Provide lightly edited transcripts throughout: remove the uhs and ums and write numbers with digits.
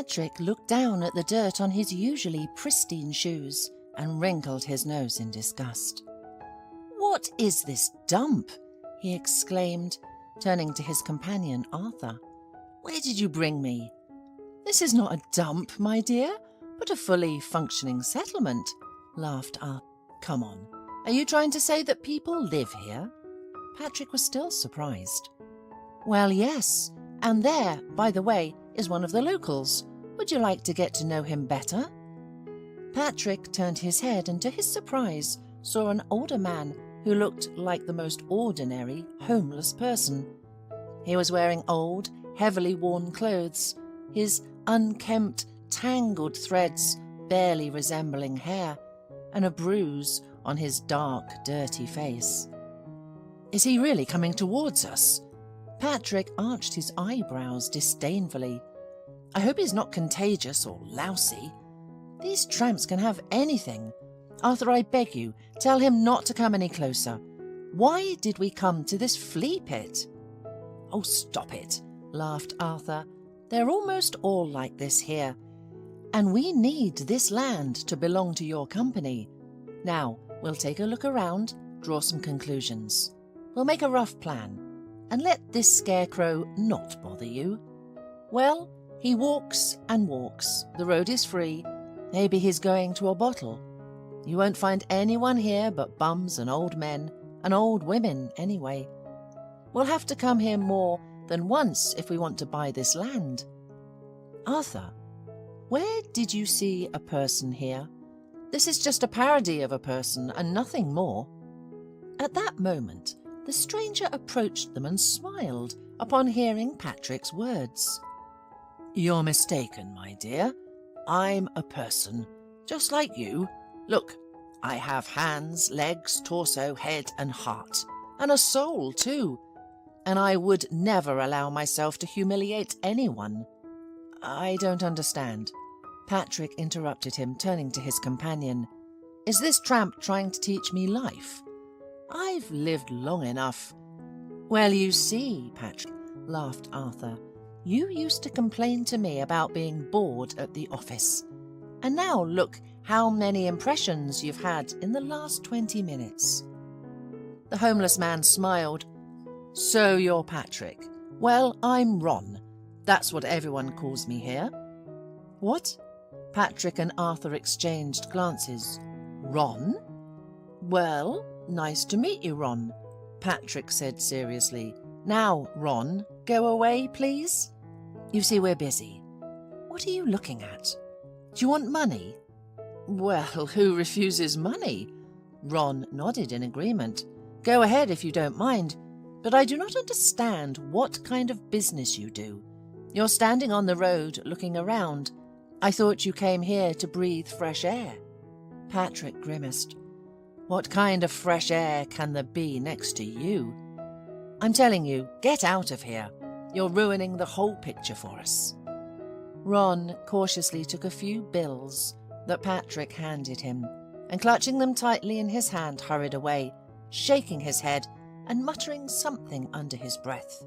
Patrick looked down at the dirt on his usually pristine shoes and wrinkled his nose in disgust. "What is this dump?" he exclaimed, turning to his companion Arthur. "Where did you bring me?" "This is not a dump, my dear, but a fully functioning settlement," laughed Arthur. "Come on, are you trying to say that people live here?" Patrick was still surprised. "Well, yes, and there, by the way, is one of the locals. Would you like to get to know him better?" Patrick turned his head and to his surprise saw an older man who looked like the most ordinary, homeless person. He was wearing old, heavily worn clothes, his unkempt, tangled threads barely resembling hair, and a bruise on his dark, dirty face. "Is he really coming towards us?" Patrick arched his eyebrows disdainfully. "I hope he's not contagious or lousy. These tramps can have anything. Arthur, I beg you, tell him not to come any closer. Why did we come to this flea pit?" "Oh, stop it," laughed Arthur. "They're almost all like this here, and we need this land to belong to your company. Now, we'll take a look around, draw some conclusions. We'll make a rough plan, and let this scarecrow not bother you. Well, he walks and walks. The road is free. Maybe he's going to a bottle. You won't find anyone here but bums and old men, and old women anyway. We'll have to come here more than once if we want to buy this land. Arthur, where did you see a person here? This is just a parody of a person and nothing more." At that moment, the stranger approached them and smiled upon hearing Patrick's words. "You're mistaken, my dear. I'm a person, just like you. Look, I have hands, legs, torso, head and heart, and a soul too. And I would never allow myself to humiliate anyone." "I don't understand." Patrick interrupted him, turning to his companion. "Is this tramp trying to teach me life? I've lived long enough." "Well, you see, Patrick," laughed Arthur, "you used to complain to me about being bored at the office. And now look how many impressions you've had in the last 20 minutes. The homeless man smiled. "So you're Patrick. Well, I'm Ron. That's what everyone calls me here." "What?" Patrick and Arthur exchanged glances. "Ron? Well, nice to meet you, Ron," Patrick said seriously. "Now, Ron, go away, please. You see, we're busy. What are you looking at? Do you want money?" "Well, who refuses money?" Ron nodded in agreement. "Go ahead if you don't mind, but I do not understand what kind of business you do. You're standing on the road looking around. I thought you came here to breathe fresh air." Patrick grimaced. "What kind of fresh air can there be next to you? I'm telling you, get out of here. You're ruining the whole picture for us." Ron cautiously took a few bills that Patrick handed him, and clutching them tightly in his hand, hurried away, shaking his head and muttering something under his breath.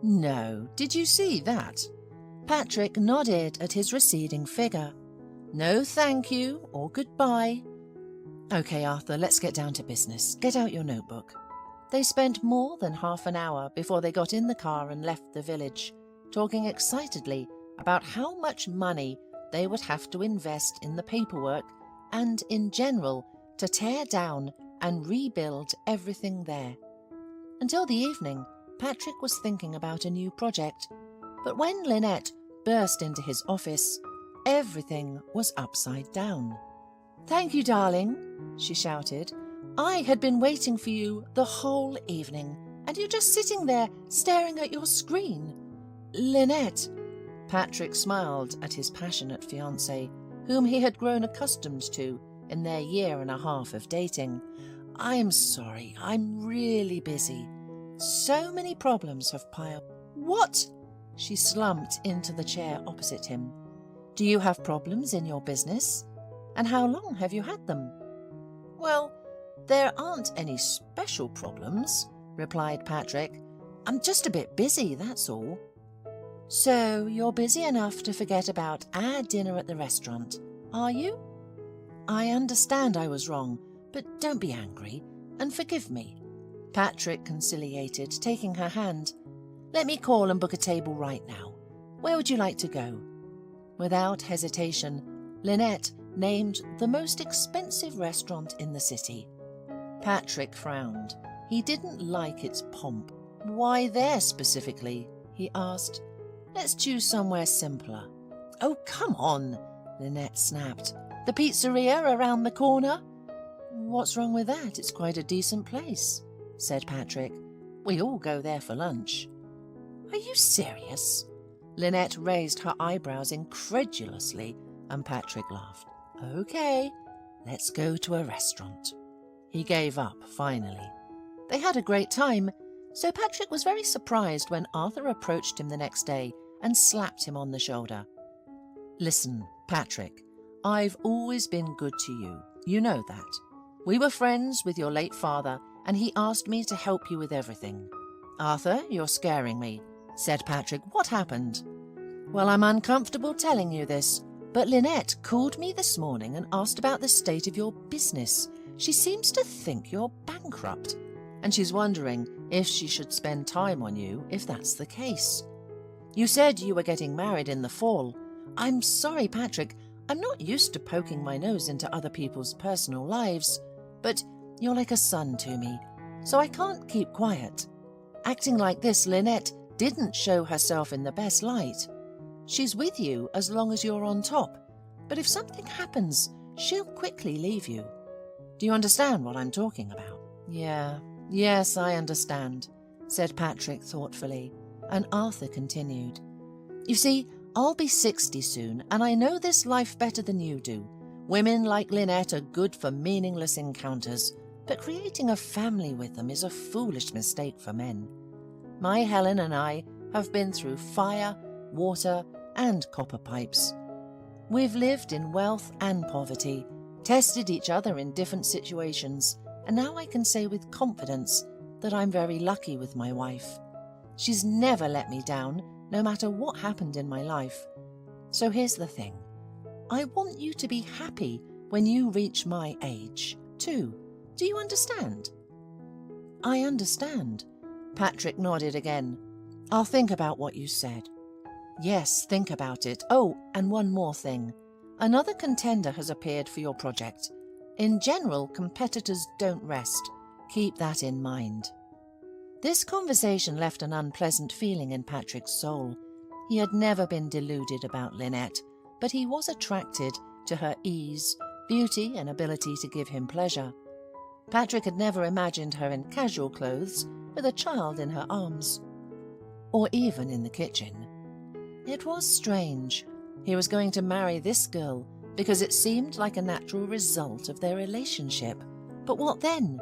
"No, did you see that?" Patrick nodded at his receding figure. "No thank you or goodbye." "Okay, Arthur, let's get down to business. Get out your notebook." They spent more than half an hour before they got in the car and left the village, talking excitedly about how much money they would have to invest in the paperwork and, in general, to tear down and rebuild everything there. Until the evening, Patrick was thinking about a new project, but when Lynette burst into his office, everything was upside down. "Thank you, darling," she shouted. "I had been waiting for you the whole evening, and you're just sitting there staring at your screen." "Lynette," Patrick smiled at his passionate fiancée, whom he had grown accustomed to in their 1.5 years of dating. "I'm sorry, I'm really busy. So many problems have piled." "What?" She slumped into the chair opposite him. "Do you have problems in your business? And how long have you had them?" "Well, there aren't any special problems," replied Patrick. "I'm just a bit busy, that's all." So you're busy enough to forget about our dinner at the restaurant, are you? I understand I was wrong, but don't be angry, and forgive me. Patrick conciliated, taking her hand. Let me call and book a table right now. Where would you like to go? Without hesitation, Lynette named the most expensive restaurant in the city. Patrick frowned. He didn't like its pomp. Why there specifically? He asked. Let's choose somewhere simpler. Oh, come on, Lynette snapped. The pizzeria around the corner? What's wrong with that? It's quite a decent place, said Patrick. We all go there for lunch. Are you serious? Lynette raised her eyebrows incredulously, and Patrick laughed. Okay, let's go to a restaurant. He gave up, finally. They had a great time, so Patrick was very surprised when Arthur approached him the next day and slapped him on the shoulder. Listen, Patrick, I've always been good to you. You know that. We were friends with your late father, and he asked me to help you with everything. Arthur, you're scaring me, said Patrick. What happened? Well, I'm uncomfortable telling you this, but Lynette called me this morning and asked about the state of your business. She seems to think you're bankrupt, and she's wondering if she should spend time on you if that's the case. You said you were getting married in the fall. I'm sorry, Patrick. I'm not used to poking my nose into other people's personal lives, but you're like a son to me, so I can't keep quiet. Acting like this, Lynette didn't show herself in the best light. She's with you as long as you're on top, but if something happens, she'll quickly leave you. Do you understand what I'm talking about? Yes, I understand, said Patrick thoughtfully, and Arthur continued. You see, I'll be 60 soon, and I know this life better than you do. Women like Lynette are good for meaningless encounters, but creating a family with them is a foolish mistake for men. My Helen and I have been through fire, water, and copper pipes. We've lived in wealth and poverty, tested each other in different situations, and now I can say with confidence that I'm very lucky with my wife. She's never let me down, no matter what happened in my life. So here's the thing. I want you to be happy when you reach my age, too. Do you understand? I understand. Patrick nodded again. I'll think about what you said. Yes, think about it. Oh, and one more thing. Another contender has appeared for your project. In general, competitors don't rest. Keep that in mind. This conversation left an unpleasant feeling in Patrick's soul. He had never been deluded about Lynette, but he was attracted to her ease, beauty, and ability to give him pleasure. Patrick had never imagined her in casual clothes with a child in her arms, or even in the kitchen. It was strange. He was going to marry this girl because it seemed like a natural result of their relationship. But what then?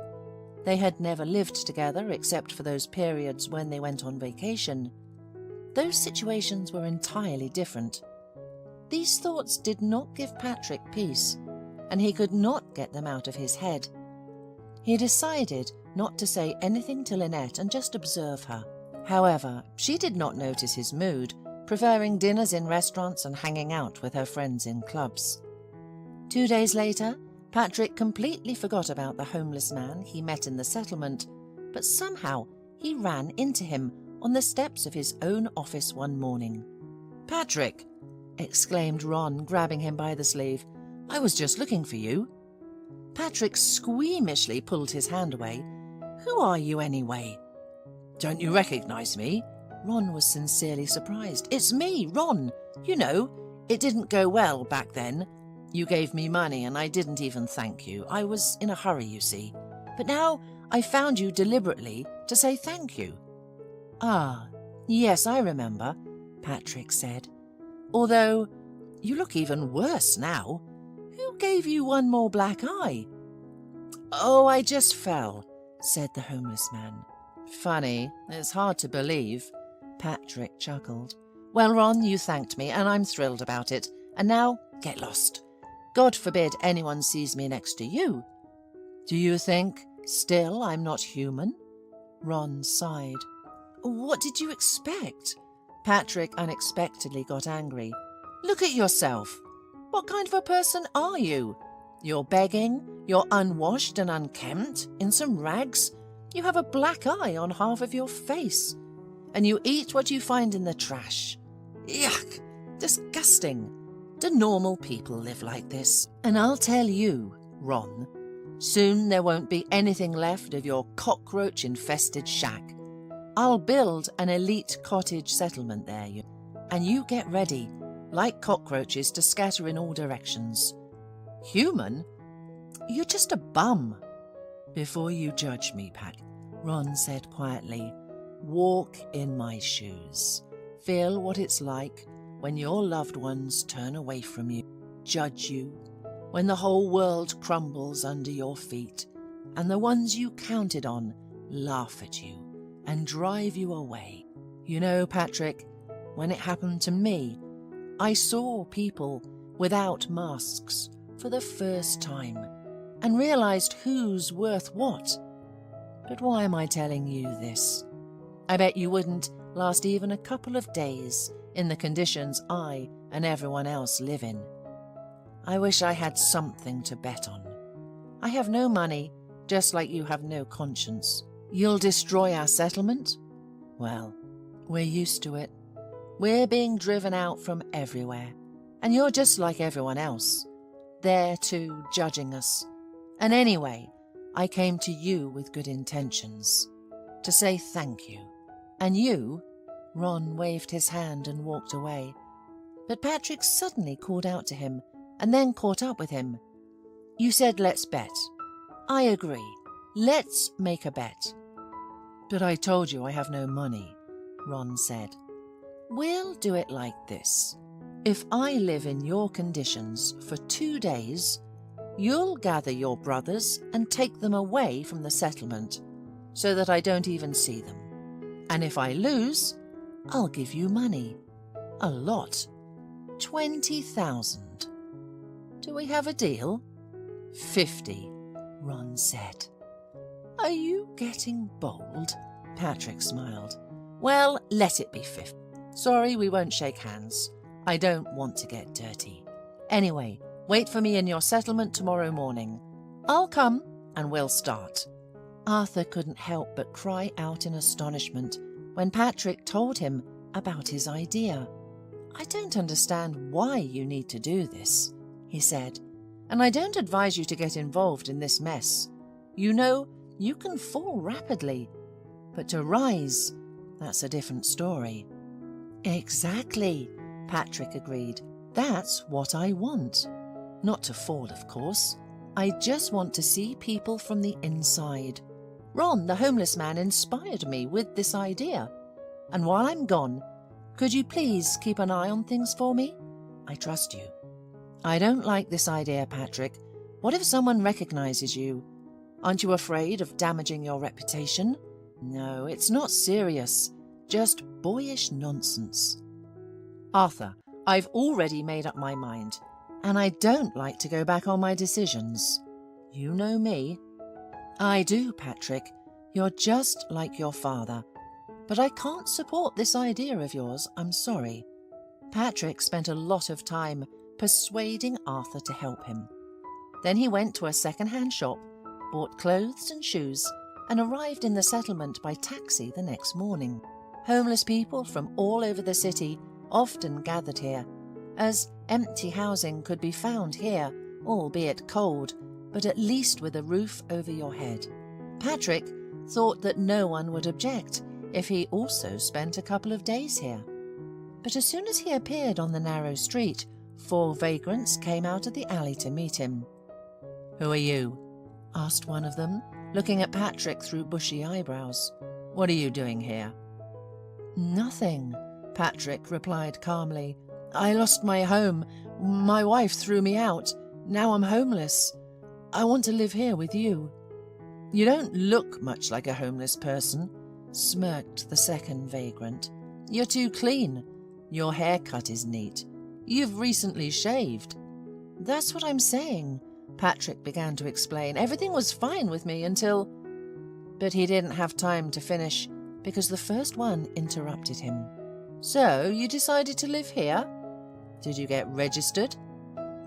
They had never lived together except for those periods when they went on vacation. Those situations were entirely different. These thoughts did not give Patrick peace, and he could not get them out of his head. He decided not to say anything to Lynette and just observe her. However, she did not notice his mood, preferring dinners in restaurants and hanging out with her friends in clubs. 2 days later, Patrick completely forgot about the homeless man he met in the settlement, but somehow he ran into him on the steps of his own office one morning. "Patrick!" exclaimed Ron, grabbing him by the sleeve. "I was just looking for you." Patrick squeamishly pulled his hand away. "Who are you anyway?" "Don't you recognize me?" Ron was sincerely surprised. "It's me, Ron. You know, it didn't go well back then. You gave me money and I didn't even thank you. I was in a hurry, you see. But now I found you deliberately to say thank you." "Ah, yes, I remember," Patrick said. "Although you look even worse now. Who gave you one more black eye?" "Oh, I just fell," said the homeless man. "Funny, it's hard to believe," Patrick chuckled. "Well, Ron, you thanked me, and I'm thrilled about it. And now, get lost. God forbid anyone sees me next to you. Do you think still I'm not human?" Ron sighed. "What did you expect?" Patrick unexpectedly got angry. Look at yourself. What kind of a person are you? You're begging, you're unwashed and unkempt, in some rags, you have a black eye on half of your face, and you eat what you find in the trash. Yuck! Disgusting. Do normal people live like this? And I'll tell you, Ron, soon there won't be anything left of your cockroach-infested shack. I'll build an elite cottage settlement there, and you get ready, like cockroaches, to scatter in all directions. Human? You're just a bum. Before you judge me, Pat, Ron said quietly, walk in my shoes. Feel what it's like when your loved ones turn away from you, judge you, when the whole world crumbles under your feet, and the ones you counted on laugh at you and drive you away. You know, Patrick, when it happened to me, I saw people without masks for the first time and realized who's worth what. But why am I telling you this? I bet you wouldn't last even a couple of days in the conditions I and everyone else live in. I wish I had something to bet on. I have no money, just like you have no conscience. You'll destroy our settlement? Well, we're used to it. We're being driven out from everywhere, and you're just like everyone else, there too, judging us. And anyway, I came to you with good intentions, to say thank you. And you, Ron waved his hand and walked away. But Patrick suddenly called out to him, and then caught up with him. You said let's bet. I agree. Let's make a bet. But I told you I have no money, Ron said. We'll do it like this. If I live in your conditions for 2 days, you'll gather your brothers and take them away from the settlement so that I don't even see them. And if I lose, I'll give you money. A lot. 20,000. Do we have a deal? 50, Ron said. Are you getting bold? Patrick smiled. Well, let it be 50. Sorry, we won't shake hands. I don't want to get dirty. Anyway, wait for me in your settlement tomorrow morning. I'll come and we'll start. Arthur couldn't help but cry out in astonishment when Patrick told him about his idea. I don't understand why you need to do this, he said, and I don't advise you to get involved in this mess. You know, you can fall rapidly, but to rise, that's a different story. Exactly, Patrick agreed. That's what I want. Not to fall, of course. I just want to see people from the inside. Ron, the homeless man, inspired me with this idea. And while I'm gone, could you please keep an eye on things for me? I trust you. I don't like this idea, Patrick. What if someone recognizes you? Aren't you afraid of damaging your reputation? No, it's not serious. Just boyish nonsense. Arthur, I've already made up my mind, and I don't like to go back on my decisions. You know me. I do, Patrick. You're just like your father. But I can't support this idea of yours, I'm sorry. Patrick spent a lot of time persuading Arthur to help him. Then he went to a second-hand shop, bought clothes and shoes, and arrived in the settlement by taxi the next morning. Homeless people from all over the city often gathered here, as empty housing could be found here, albeit cold, but at least with a roof over your head. Patrick thought that no one would object if he also spent a couple of days here. But as soon as he appeared on the narrow street, 4 vagrants came out of the alley to meet him. "Who are you?" asked one of them, looking at Patrick through bushy eyebrows. "What are you doing here?" "Nothing," Patrick replied calmly. "I lost my home. My wife threw me out. Now I'm homeless. I want to live here with you." "You don't look much like a homeless person," smirked the second vagrant. "You're too clean. Your haircut is neat. You've recently shaved." "That's what I'm saying," Patrick began to explain. "Everything was fine with me until—" But he didn't have time to finish because the first one interrupted him. So, you decided to live here? Did you get registered?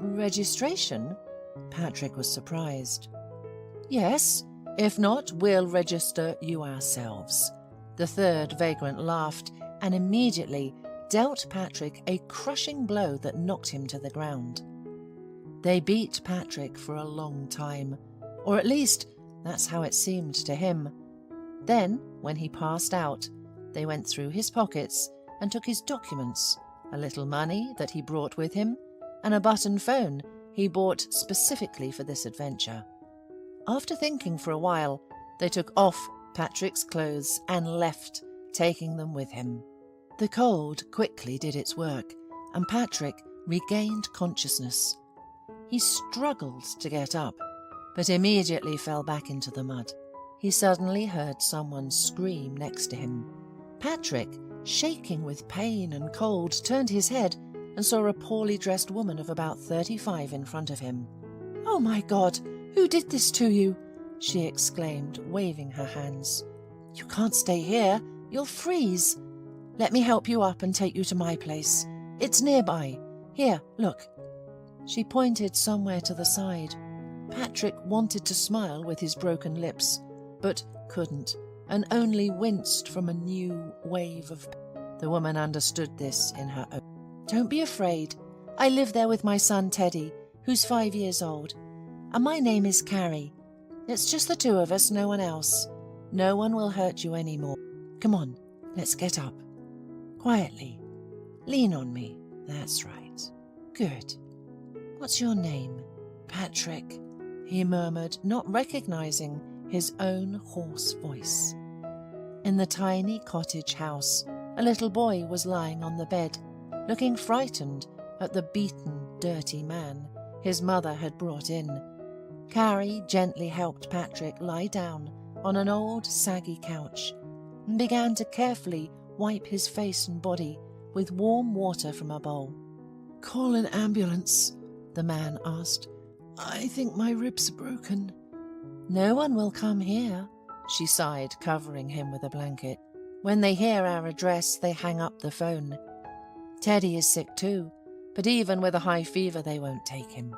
Registration? Patrick was surprised. Yes, if not, we'll register you ourselves. The third vagrant laughed and immediately dealt Patrick a crushing blow that knocked him to the ground. They beat Patrick for a long time, or at least that's how it seemed to him. Then, when he passed out, they went through his pockets and took his documents, a little money that he brought with him, and a button phone he bought specifically for this adventure. After thinking for a while, they took off Patrick's clothes and left, taking them with him. The cold quickly did its work, and Patrick regained consciousness. He struggled to get up, but immediately fell back into the mud. He suddenly heard someone scream next to him. Patrick, shaking with pain and cold, turned his head and saw a poorly dressed woman of about 35 in front of him. "Oh my God, who did this to you?" she exclaimed, waving her hands. "You can't stay here, you'll freeze. Let me help you up and take you to my place. It's nearby. Here, look." She pointed somewhere to the side. Patrick wanted to smile with his broken lips, but couldn't, and only winced from a new wave of pain. The woman understood this in her own. "Don't be afraid. I live there with my son Teddy, who's 5 years old. And my name is Carrie. It's just the two of us, no one else. No one will hurt you anymore. Come on, let's get up. Quietly. Lean on me. That's right. Good. What's your name?" "Patrick," he murmured, not recognizing his own hoarse voice. In the tiny cottage house, a little boy was lying on the bed, looking frightened at the beaten, dirty man his mother had brought in. Carrie gently helped Patrick lie down on an old, saggy couch and began to carefully wipe his face and body with warm water from a bowl. "Call an ambulance," the man asked. "I think my ribs are broken." "No one will come here," she sighed, covering him with a blanket. "When they hear our address, they hang up the phone. Teddy is sick too, but even with a high fever, they won't take him.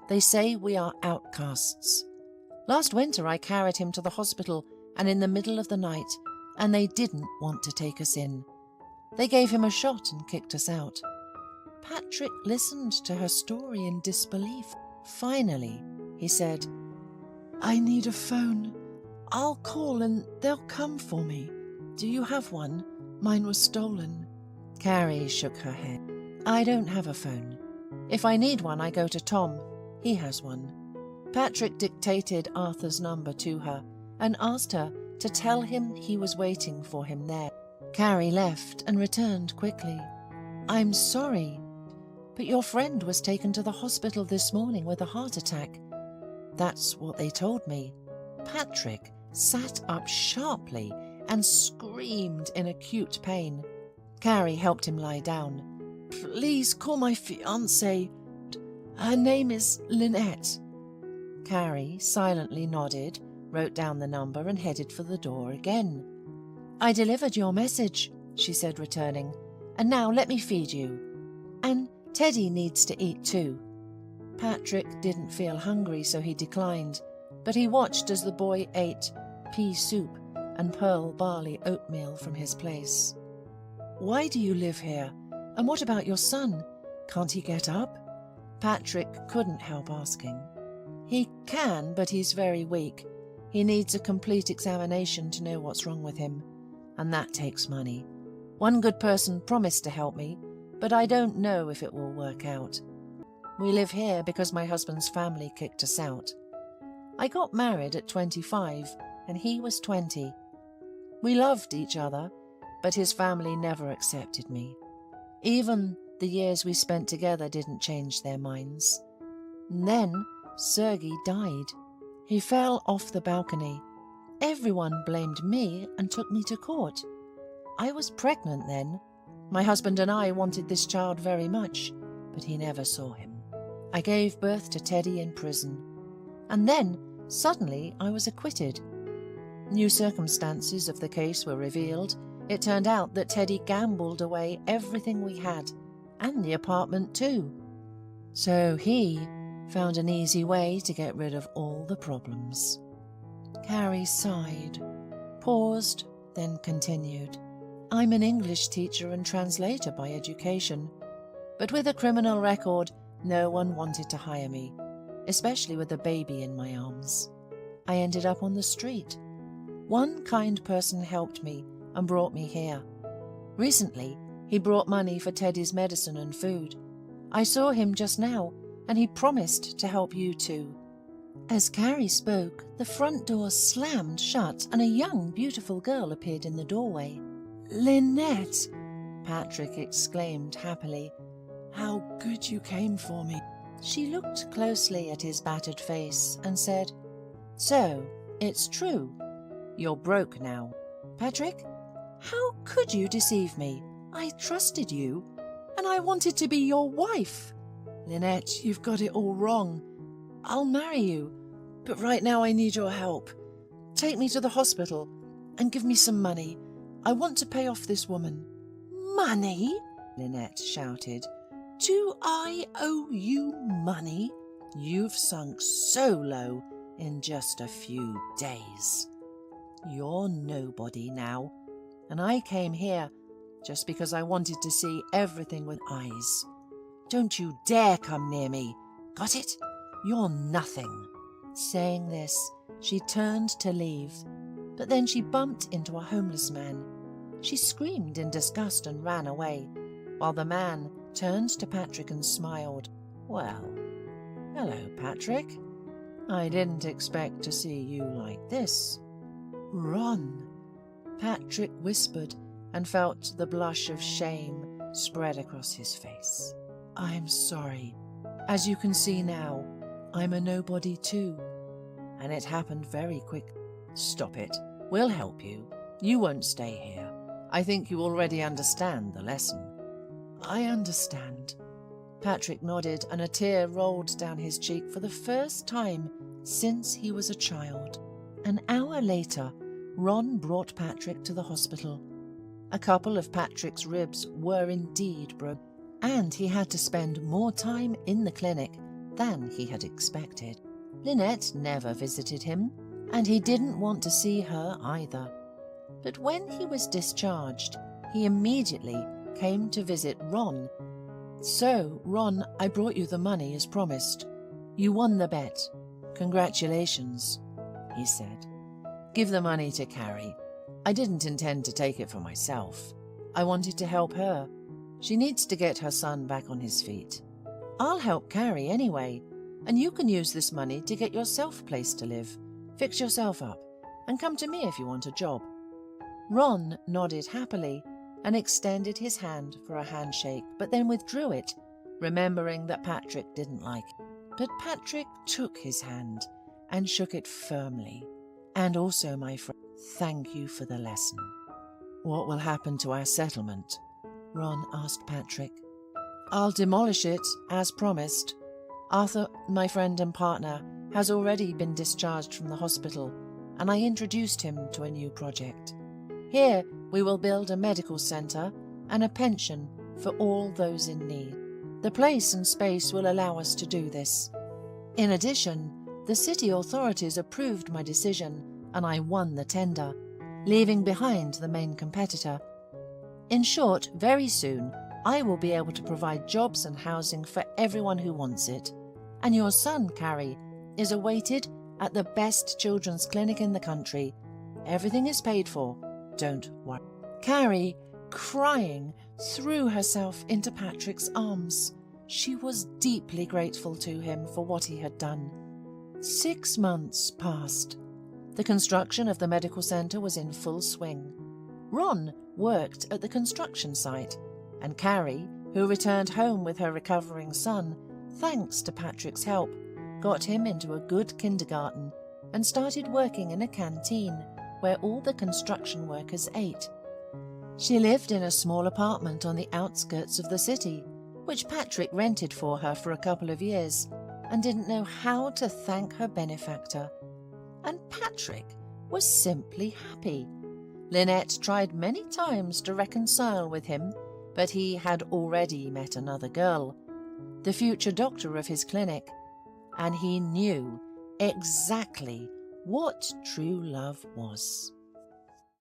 They say we are outcasts. Last winter, I carried him to the hospital and in the middle of the night, and they didn't want to take us in. They gave him a shot and kicked us out." Patrick listened to her story in disbelief. Finally, he said, "I need a phone. I'll call and they'll come for me. Do you have one? Mine was stolen." Carrie shook her head. "I don't have a phone. If I need one, I go to Tom. He has one." Patrick dictated Arthur's number to her and asked her to tell him he was waiting for him there. Carrie left and returned quickly. "I'm sorry, but your friend was taken to the hospital this morning with a heart attack. That's what they told me." Patrick sat up sharply and screamed in acute pain. Carrie helped him lie down. "Please call my fiancée. Her name is Lynette." Carrie silently nodded, wrote down the number and headed for the door again. "I delivered your message," she said, returning. "And now let me feed you. And Teddy needs to eat too." Patrick didn't feel hungry, so he declined, but he watched as the boy ate pea soup and pearl barley oatmeal from his place. "Why do you live here? And what about your son? Can't he get up?" Patrick couldn't help asking. "He can, but he's very weak. He needs a complete examination to know what's wrong with him, and that takes money. One good person promised to help me, but I don't know if it will work out. We live here because my husband's family kicked us out. I got married at 25 and he was 20. We loved each other, but his family never accepted me. Even the years we spent together didn't change their minds. And then Sergei died. He fell off the balcony. Everyone blamed me and took me to court. I was pregnant then. My husband and I wanted this child very much, but he never saw him. I gave birth to Teddy in prison. And then, suddenly, I was acquitted. New circumstances of the case were revealed. It turned out that Teddy gambled away everything we had, and the apartment too. So he found an easy way to get rid of all the problems. Carrie sighed, paused, then continued. I'm an English teacher and translator by education, but with a criminal record, no one wanted to hire me, especially with a baby in my arms. I ended up on the street. One kind person helped me and brought me here. Recently, he brought money for Teddy's medicine and food. I saw him just now, and he promised to help you too. As Carrie spoke, the front door slammed shut and a young, beautiful girl appeared in the doorway. Lynette! Patrick exclaimed happily. How good you came for me. She looked closely at his battered face and said, So, it's true. You're broke now. Patrick, how could you deceive me? I trusted you, and I wanted to be your wife. Lynette, you've got it all wrong. I'll marry you, but right now I need your help. Take me to the hospital and give me some money. I want to pay off this woman. Money? Lynette shouted. Do I owe you money? You've sunk so low in just a few days. You're nobody now, and I came here just because I wanted to see everything with eyes. Don't you dare come near me. Got it? You're nothing. Saying this, she turned to leave, but then she bumped into a homeless man. She screamed in disgust and ran away, while the man turned to Patrick and smiled. Well, hello, Patrick. I didn't expect to see you like this. Ron, Patrick whispered and felt the blush of shame spread across his face. I'm sorry. As you can see now, I'm a nobody too. And it happened very quick. Stop it. We'll help you. You won't stay here. I think you already understand the lesson. I understand. Patrick nodded and a tear rolled down his cheek for the first time since he was a child. An hour later, Ron brought Patrick to the hospital. A couple of Patrick's ribs were indeed broken, and he had to spend more time in the clinic than he had expected. Lynette never visited him, and he didn't want to see her either. But when he was discharged, he immediately came to visit Ron. So, Ron, I brought you the money as promised. You won the bet. Congratulations, he said. Give the money to Carrie. I didn't intend to take it for myself. I wanted to help her. She needs to get her son back on his feet. I'll help Carrie anyway, and you can use this money to get yourself a place to live, fix yourself up, and come to me if you want a job. Ron nodded happily and extended his hand for a handshake, but then withdrew it, remembering that Patrick didn't like it. But Patrick took his hand and shook it firmly. And also, my friend, thank you for the lesson. What will happen to our settlement? Ron asked Patrick. I'll demolish it, as promised. Arthur, my friend and partner, has already been discharged from the hospital, and I introduced him to a new project. Here, we will build a medical centre and a pension for all those in need. The place and space will allow us to do this. In addition, the city authorities approved my decision, and I won the tender, leaving behind the main competitor. In short, very soon, I will be able to provide jobs and housing for everyone who wants it. And your son, Carrie, is awaited at the best children's clinic in the country. Everything is paid for. Don't worry. Carrie, crying, threw herself into Patrick's arms. She was deeply grateful to him for what he had done. 6 months passed. The construction of the medical centre was in full swing. Ron worked at the construction site, and Carrie, who returned home with her recovering son, thanks to Patrick's help, got him into a good kindergarten and started working in a canteen where all the construction workers ate. She lived in a small apartment on the outskirts of the city, which Patrick rented for her for a couple of years, and didn't know how to thank her benefactor. And Patrick was simply happy. Lynette tried many times to reconcile with him, but he had already met another girl, the future doctor of his clinic, and he knew exactly what true love was.